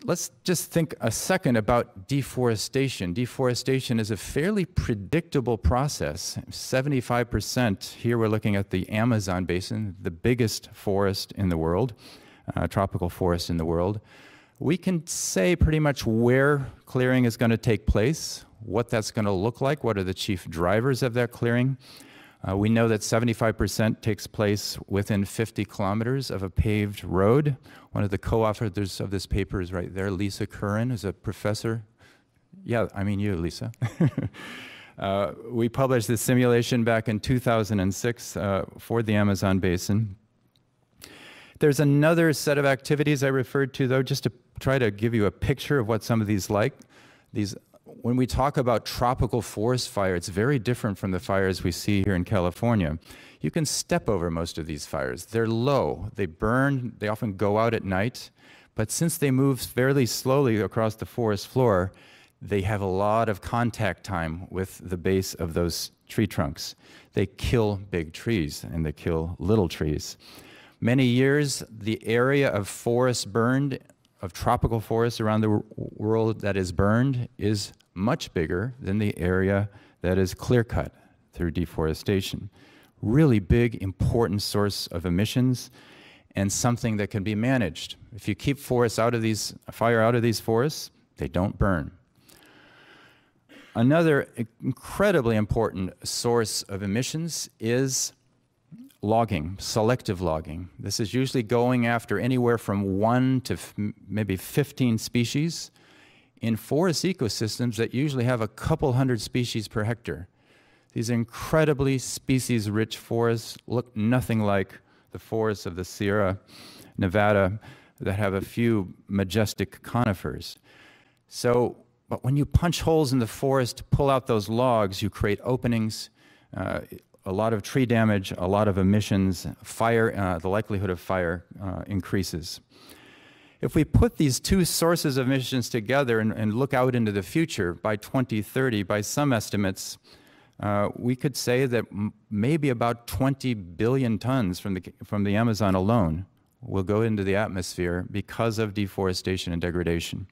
let's just think a second about deforestation. Deforestation is a fairly predictable process. 75%, here we're looking at the Amazon basin, the biggest forest in the world, tropical forest in the world. We can say pretty much where clearing is going to take place, what that's going to look like, what are the chief drivers of that clearing. We know that 75% takes place within 50 kilometers of a paved road. One of the co-authors of this paper is right there, Lisa Curran, who's a professor. Yeah, I mean you, Lisa. We published this simulation back in 2006 for the Amazon basin. There's another set of activities I referred to, though, just to try to give you a picture of what some of these like. When we talk about tropical forest fire, it's very different from the fires we see here in California. You can step over most of these fires. They're low, they burn, they often go out at night, but since they move fairly slowly across the forest floor, they have a lot of contact time with the base of those tree trunks. They kill big trees and they kill little trees. Many years, the area of forest burned, of tropical forests around the world that is burned, is much bigger than the area that is clear-cut through deforestation. Really big, important source of emissions and something that can be managed. If you keep forests out of fire out of these forests, they don't burn. Another incredibly important source of emissions is logging, selective logging. This is usually going after anywhere from 1 to maybe 15 species in forest ecosystems that usually have a couple hundred species per hectare. These incredibly species-rich forests look nothing like the forests of the Sierra Nevada that have a few majestic conifers. But when you punch holes in the forest to pull out those logs, you create openings, a lot of tree damage, a lot of emissions, fire, the likelihood of fire increases. If we put these two sources of emissions together and look out into the future, by 2030, by some estimates, we could say that maybe about 20 billion tons from the Amazon alone will go into the atmosphere because of deforestation and degradation.